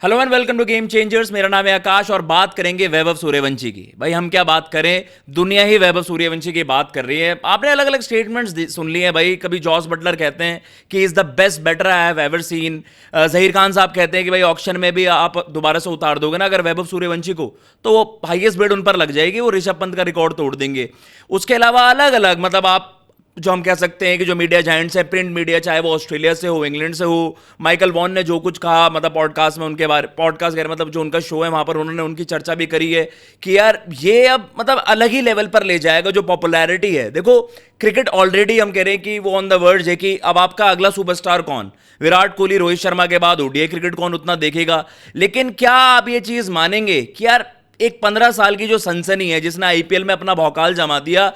Hello and welcome to game changers. मेरा नाम है आकाश और बात करेंगे वैभव सूर्यवंशी की। भाई हम क्या बात करें, दुनिया ही वैभव सूर्यवंशी की बात कर रही है। आपने अलग अलग स्टेटमेंट्स सुन लिए हैं भाई। कभी जॉस बटलर कहते हैं कि is the best batter I have ever seen. Zaheer Khan साहब कहते हैं कि भाई ऑक्शन में भी आप दोबारा से उतार दोगे ना अगर वैभव सूर्यवंशी को, तो वो हाईएस्ट बिड उन पर लग जाएगी, वो ऋषभ पंत का रिकॉर्ड तोड़ देंगे। उसके अलावा अलग अलग मतलब आप जो हम कह सकते हैं कि जो मीडिया जायंट्स है, प्रिंट मीडिया, चाहे वो ऑस्ट्रेलिया से हो, इंग्लैंड से हो, माइकल वॉन ने जो कुछ कहा मतलब पॉडकास्ट में उनके बारे, पॉडकास्ट कह रहे मतलब जो उनका शो है वहां पर उन्होंने उनकी चर्चा भी करी है कि यार ये अब मतलब अलग ही लेवल पर ले जाएगा जो पॉपुलैरिटी है। देखो क्रिकेट ऑलरेडी हम कह रहे हैं कि वो ऑन द वर्ज है कि अब आपका अगला सुपरस्टार कौन, विराट कोहली, रोहित शर्मा के बाद ओडीआई क्रिकेट कौन उतना देखेगा। लेकिन क्या आप ये चीज मानेंगे कि यार एक 15 साल की जो सनसनी है जिसने आईपीएल में अपना भौकाल जमा दिया,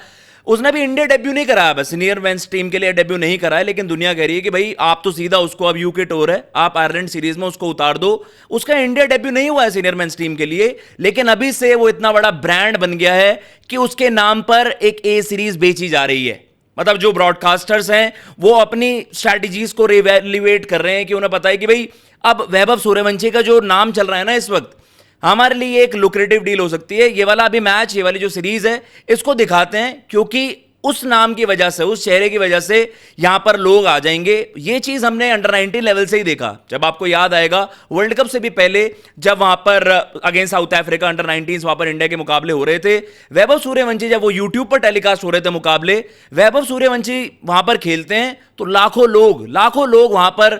उसने भी इंडिया डेब्यू नहीं कराया, बस सीनियर मेंस टीम के लिए डेब्यू नहीं कराया, लेकिन दुनिया कह रही है कि भाई आप तो सीधा उसको, अब यूके टूर है, आप आयरलैंड सीरीज में उसको उतार दो। उसका इंडिया डेब्यू नहीं हुआ है सीनियर मेंस टीम के लिए, लेकिन अभी से वो इतना बड़ा ब्रांड बन गया है कि उसके नाम पर एक ए सीरीज बेची जा रही है। मतलब जो ब्रॉडकास्टर्स हैं वो अपनी स्ट्रैटेजीज को रिवैल्यूएट कर रहे हैं कि उन्हें पता है कि भाई अब वैभव सूर्यवंशी का जो नाम चल रहा है ना इस वक्त, हमारे लिए एक लुक्रेटिव डील हो सकती है। ये वाला अभी मैच, ये वाली जो सीरीज है, इसको दिखाते हैं क्योंकि उस नाम की वजह से, उस चेहरे की वजह से यहां पर लोग आ जाएंगे। ये चीज हमने अंडर 19 लेवल से ही देखा। जब आपको याद आएगा वर्ल्ड कप से भी पहले जब वहां पर अगेंस्ट साउथ अफ्रीका अंडर 19 वहां पर इंडिया के मुकाबले हो रहे थे, वैभव सूर्यवंशी जब वो यूट्यूब पर टेलीकास्ट हो रहे थे मुकाबले, वैभव सूर्यवंशी वहां पर खेलते हैं तो लाखों लोग वहां पर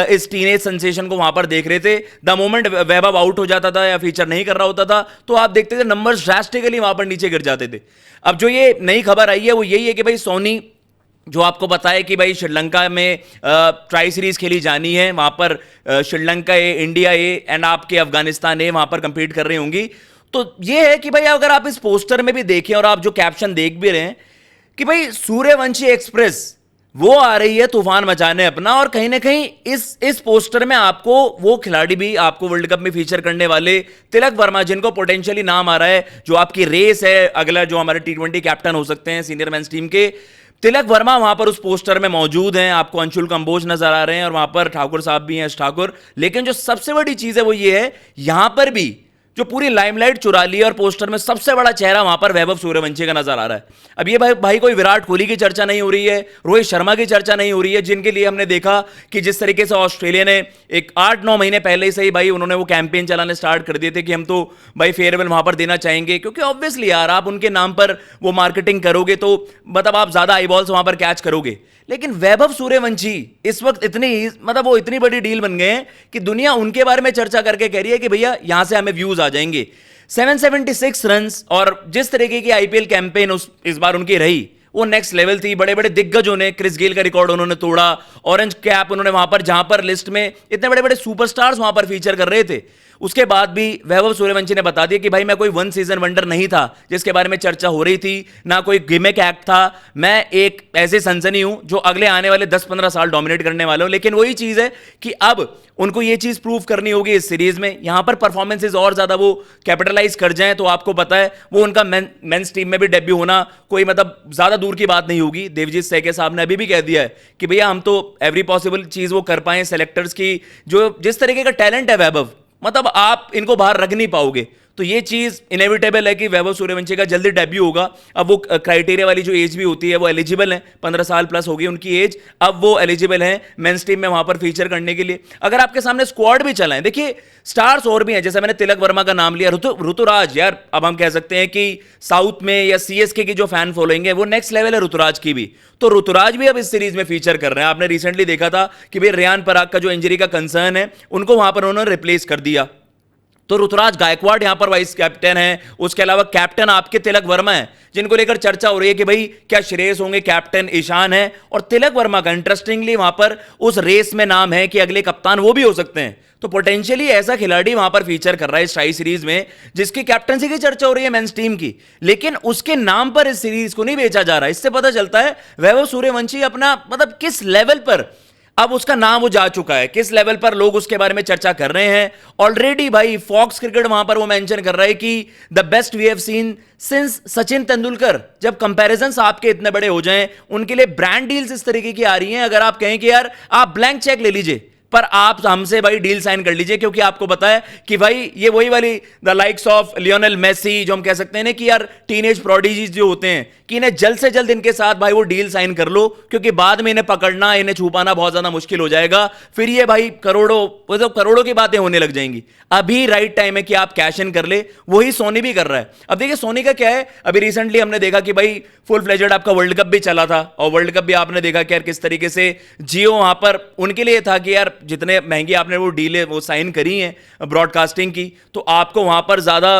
इस टीनेज सेंसेशन को वहां पर देख रहे थे। द मोमेंट वैभव आउट हो जाता था या फीचर नहीं कर रहा होता था तो आप देखते थे नंबर्स ड्रास्टिकली वहां पर नीचे गिर जाते थे। अब जो ये नई खबर आई है वो यही है कि भाई सोनी, जो आपको पता है कि भाई श्रीलंका में ट्राई सीरीज खेली जानी है, वहां पर श्रीलंका ए, इंडिया ए एंड आपके अफगानिस्तान ए वहां पर कंपीट कर रही होंगी। तो ये है कि भाई अगर आप इस पोस्टर में भी देखें और आप जो कैप्शन देख भी रहे हैं कि भाई सूर्यवंशी एक्सप्रेस वो आ रही है तूफान मचाने अपना, और कहीं ना कहीं इस पोस्टर में आपको वो खिलाड़ी भी आपको वर्ल्ड कप में फीचर करने वाले तिलक वर्मा, जिनको पोटेंशियली नाम आ रहा है, जो आपकी रेस है अगला जो हमारे टी20 कैप्टन हो सकते हैं सीनियर मेंस टीम के, तिलक वर्मा वहां पर उस पोस्टर में मौजूद हैं। आपको अंशुल कंबोज नजर आ रहे हैं और वहां पर ठाकुर साहब भी हैं, यश ठाकुर। लेकिन जो सबसे बड़ी चीज है वो ये है, यहां पर भी जो पूरी लाइमलाइट चुरा ली है और पोस्टर में सबसे बड़ा चेहरा वहां पर वैभव सूर्यवंशी का नजर आ रहा है। अब ये भाई कोई विराट कोहली की चर्चा नहीं हो रही है, रोहित शर्मा की चर्चा नहीं हो रही है, जिनके लिए हमने देखा कि जिस तरीके से ऑस्ट्रेलिया ने एक 8-9 महीने पहले से ही भाई उन्होंने वो कैंपेन चलाने स्टार्ट कर दिए थे कि हम तो भाई फेयरवेल वहां पर देना चाहेंगे, क्योंकि ऑब्वियसली यार आप उनके नाम पर वो मार्केटिंग करोगे तो मतलब आप ज्यादा आई बॉल्स वहां पर कैच करोगे। लेकिन वैभव सूर्यवंशी इस वक्त मतलब वो इतनी बड़ी डील बन गए हैं कि दुनिया उनके बारे में चर्चा करके कह रही है कि भैया यहां से हमें व्यूज आ जाएंगे। 776 रन्स और जिस तरीके की आईपीएल कैंपेन इस बार उनकी रही वो नेक्स्ट लेवल थी। बड़े बड़े दिग्गजों ने, क्रिस गेल का रिकॉर्ड उन्होंने तोड़ा, ऑरेंज कैप उन्होंने वहां पर, जहां पर लिस्ट में इतने बड़े बड़े सुपरस्टार्स वहां पर फीचर कर रहे थे, उसके बाद भी वैभव सूर्यवंशी ने बता दिया कि भाई मैं कोई वन सीजन वंडर नहीं था जिसके बारे में चर्चा हो रही थी, ना कोई गिमिक एक्ट था, मैं एक ऐसे सनसनी हूं जो अगले आने वाले 10-15 साल डोमिनेट करने वाला हूं। लेकिन वही चीज है कि अब उनको ये चीज प्रूव करनी होगी इस सीरीज में, यहां पर परफॉर्मेंसेज और ज्यादा वो कैपिटलाइज कर जाएं तो आपको पता है वो उनका मेंस टीम में भी डेब्यू होना कोई मतलब ज्यादा दूर की बात नहीं होगी। देवजीत सेके साहब ने अभी भी कह दिया है कि भैया हम तो एवरी पॉसिबल चीज वो कर पाए सेलेक्टर्स की, जो जिस तरीके का टैलेंट है वैभव, मतलब आप इनको बाहर रख नहीं पाओगे। तो ये चीज इनएविटेबल है कि वैभव सूर्यवंशी का जल्दी डेब्यू होगा। अब वो क्राइटेरिया वाली जो एज भी होती है वो एलिजिबल है, 15 साल प्लस होगी उनकी एज, अब वो एलिजिबल है मेंस टीम में वहां पर फीचर करने के लिए। अगर आपके सामने स्क्वाड भी चला है, देखिए स्टार्स और भी हैं, जैसे मैंने तिलक वर्मा का नाम लिया, ऋतुराज, यार अब हम कह सकते हैं कि साउथ में या सीएसके की जो फैन फॉलोइंग है वो नेक्स्ट लेवल है ऋतुराज की भी, तो ऋतुराज भी अब इस सीरीज में फीचर कर रहे हैं। आपने रिसेंटली देखा था कि भाई रेयान पराग का जो इंजरी का कंसर्न है उनको वहां पर उन्होंने रिप्लेस कर दिया, तो ऋतुराज गायकवाड़ यहां पर वाइस कैप्टन है। उसके अलावा कैप्टन आपके तिलक वर्मा है, जिनको लेकर चर्चा हो रही है कि भाई क्या श्रेयस होंगे कैप्टन, ईशान है, और तिलक वर्मा का इंटरेस्टिंगली वहां पर उस रेस में नाम है कि अगले कप्तान वो भी हो सकते हैं। तो पोटेंशियली ऐसा खिलाड़ी वहां पर फीचर कर रहा है इस ट्राई सीरीज में जिसकी कैप्टनसी की चर्चा हो रही है मेंस टीम की, लेकिन उसके नाम पर इस सीरीज को नहीं बेचा जा रहा। इससे पता चलता है वैभव सूर्यवंशी अपना मतलब किस लेवल पर अब उसका नाम वो जा चुका है, किस लेवल पर लोग उसके बारे में चर्चा कर रहे हैं। ऑलरेडी भाई फॉक्स क्रिकेट वहां पर वो मेंशन कर रहा है कि the best we have seen since Sachin Tendulkar. जब कंपैरिजंस आपके इतने बड़े हो जाएं, उनके लिए ब्रांड डील्स इस तरीके की आ रही हैं, अगर आप कहें कि यार आप ब्लैंक चेक ले लीजिए, पर आप हमसे भाई डील साइन कर लीजिए, क्योंकि आपको पता है कि भाई ये वही वाली the likes of Lionel Messi, जो हम कह सकते हैं ना कि यार टीनेज प्रोडिजीज जो होते हैं, कि इन्हें जल्द से जल्द इनके साथ भाई वो डील साइन कर लो, क्योंकि बाद में इन्हें पकड़ना, इन्हें छुपाना बहुत ज्यादा मुश्किल हो जाएगा। फिर ये भाई करोड़ों, मतलब करोड़ों की बातें होने लग जाएंगी। अभी राइट टाइम है कि आप कैश इन कर ले। वही सोनी भी कर रहा है। अब देखिए सोनी का क्या है, अभी रिसेंटली हमने देखा कि भाई फुल फ्लेजेड आपका वर्ल्ड कप भी चला था, और वर्ल्ड कप भी आपने देखा कि यार किस तरीके से जियो वहां पर उनके लिए था कि यार जितने महंगी आपने वो डील वो साइन करी है ब्रॉडकास्टिंग की, तो आपको वहां पर ज्यादा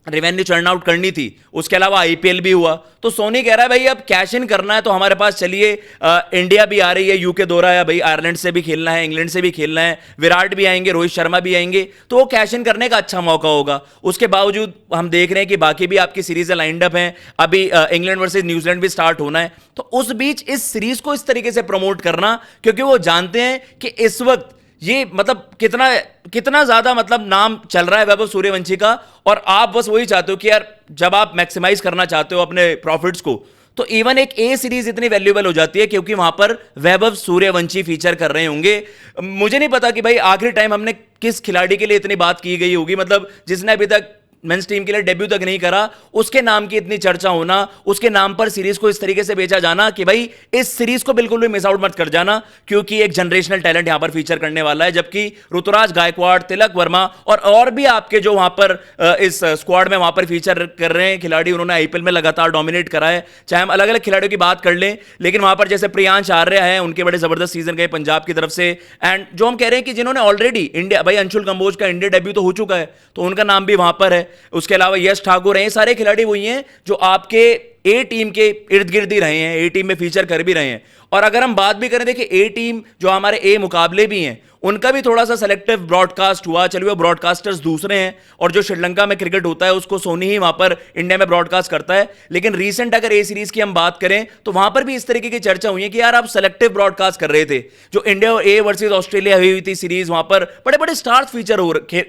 रेवेन्यू चर्न आउट करनी थी। उसके अलावा आईपीएल भी हुआ, तो सोनी कह रहा है भाई अब कैश इन करना है तो हमारे पास चलिए, इंडिया भी आ रही है, यूके दौरा है भाई, आयरलैंड से भी खेलना है, इंग्लैंड से भी खेलना है, विराट भी आएंगे, रोहित शर्मा भी आएंगे, तो वो कैश इन करने का अच्छा मौका होगा। उसके बावजूद हम देख रहे हैं कि बाकी भी आपकी सीरीज लाइंड अप हैं, अभी इंग्लैंड वर्सेज न्यूजीलैंड भी स्टार्ट होना है, तो उस बीच इस सीरीज को इस तरीके से प्रमोट करना, क्योंकि वो जानते हैं कि इस वक्त ये मतलब कितना कितना ज्यादा मतलब नाम चल रहा है वैभव सूर्यवंशी का, और आप बस वही चाहते हो कि यार जब आप मैक्सिमाइज करना चाहते हो अपने प्रॉफिट्स को, तो इवन एक ए सीरीज इतनी वैल्यूएबल हो जाती है क्योंकि वहां पर वैभव सूर्यवंशी फीचर कर रहे होंगे। मुझे नहीं पता कि भाई आखिरी टाइम हमने किस खिलाड़ी के लिए इतनी बात की गई होगी, मतलब जिसने अभी तक मेंस टीम के लिए डेब्यू तक नहीं करा, उसके नाम की इतनी चर्चा होना, उसके नाम पर सीरीज को इस तरीके से बेचा जाना कि भाई इस सीरीज को बिल्कुल भी मिस आउट मत कर जाना, क्योंकि एक जनरेशनल टैलेंट यहां पर फीचर करने वाला है। जबकि ऋतुराज गायकवाड़, तिलक वर्मा और भी आपके जो वहां पर इस स्क्वाड में वहां पर फीचर कर रहे हैं खिलाड़ी, उन्होंने आईपीएल में लगातार डोमिनेट करा है। चाहे हम अलग अलग खिलाड़ियों की बात कर लें, लेकिन वहां पर जैसे प्रियांश आर्य है, उनके बड़े जबरदस्त सीजन गए पंजाब की तरफ से, एंड जो हम कह रहे हैं कि जिन्होंने ऑलरेडी इंडिया, भाई अंशुल कंबोज का इंडिया डेब्यू तो हो चुका है, तो उनका नाम भी वहां पर है। उसके अलावा यश ठाकुर हैं, सारे खिलाड़ी वही हैं जो आपके ए टीम के इर्द गिर्द ही रहे हैं, ए टीम में फीचर कर भी रहे हैं। और अगर हम बात भी करें, देखिए ए टीम जो हमारे ए मुकाबले भी हैं, उनका भी थोड़ा सा सेलेक्टिव ब्रॉडकास्ट हुआ। चलिए वो ब्रॉडकास्टर्स दूसरे हैं, और जो श्रीलंका में क्रिकेट होता है उसको सोनी ही वहां पर इंडिया में ब्रॉडकास्ट करता है। लेकिन रीसेंट अगर ए सीरीज की हम बात करें, तो वहां पर भी इस तरीके की चर्चा हुई है कि यार आप सेलेक्टिव ब्रॉडकास्ट कर रहे थे। जो इंडिया और ए वर्सेज ऑस्ट्रेलिया हुई थी सीरीज, वहां पर बड़े बड़े स्टार्स फीचर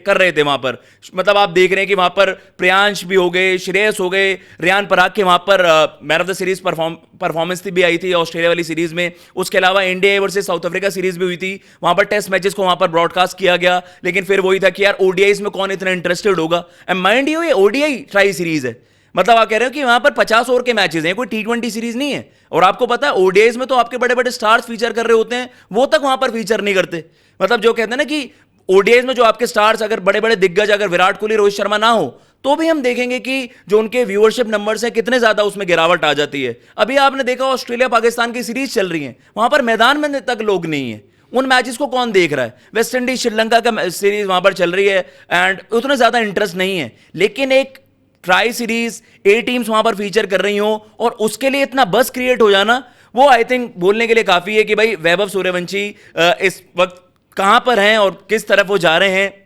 कर रहे थे वहां पर। मतलब आप देख रहे हैं कि वहां पर प्रियांश भी हो गए, श्रेयस हो गए, रियान पराग के वहां पर man of the series performance भी आई थी ऑस्ट्रेलिया वाली सीरीज में। उसके अलावा India versus south Africa series भी हुई थी, वहां पर टेस्ट मैचेस को वहां पर ब्रॉडकास्ट किया गया। लेकिन फिर वही था कि यार ओडीआईज में कौन इतना इंटरेस्टेड होगा। एंड माइंड यू ये ओडीआई ट्राई सीरीज है, मतलब आप कह रहे हो कि वहां पर 50 ओवर के मैचेस हैं, कोई टी20 सीरीज नहीं है। और आपको पता है ओडीआईज में तो आपके बड़े बड़े स्टार्स फीचर कर रहे होते हैं, वो तक वहां पर फीचर नहीं करते। मतलब जो कहते हैं ना कि ओडीआईज में जो आपके स्टार्स अगर बड़े बड़े दिग्गज, अगर विराट कोहली, रोहित शर्मा ना हो, तो भी हम देखेंगे कि जो उनके व्यूअरशिप नंबर्स हैं कितने ज्यादा उसमें गिरावट आ जाती है। अभी आपने देखा ऑस्ट्रेलिया पाकिस्तान की सीरीज चल रही है, वहां पर मैदान में तक लोग नहीं है, उन मैचेस को कौन देख रहा है। वेस्ट इंडीज श्रीलंका का सीरीज वहां पर चल रही है, एंड उतना ज्यादा इंटरेस्ट नहीं है। लेकिन एक ट्राई सीरीज ए टीम्स वहां पर फीचर कर रही हो और उसके लिए इतना बस क्रिएट हो जाना, वो आई थिंक बोलने के लिए काफी है कि भाई वैभव सूर्यवंशी इस वक्त कहां पर हैं और किस तरफ वो जा रहे हैं।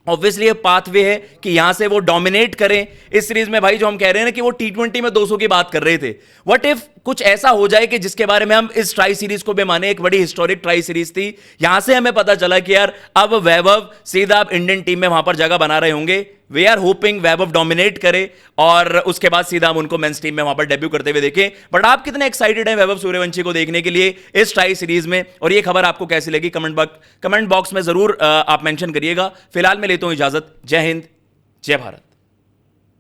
ऑब्वियसली ये पाथवे है कि यहां से वो डोमिनेट करें इस सीरीज में। भाई जो हम कह रहे हैं ना कि वो टी20 में 200 की बात कर रहे थे, व्हाट इफ कुछ ऐसा हो जाए कि जिसके बारे में हम इस ट्राई सीरीज को भी माने, एक बड़ी हिस्टोरिक ट्राई सीरीज थी, यहां से हमें पता चला कि यार अब वैभव सीधा अब इंडियन टीम में वहां पर जगह बना रहे होंगे। We are hoping Vaibhav dominate करे और उसके बाद सीधा हम उनको मेंस टीम में वहां पर डेब्यू करते हुए देखें। बट आप कितने एक्साइटेड हैं वैभव सूर्यवंशी को देखने के लिए इस ट्राई सीरीज में, और ये खबर आपको कैसी लगी कमेंट बॉक्स में जरूर आप मेंशन करिएगा। फिलहाल मैं लेता हूं इजाजत। जय हिंद, जय भारत।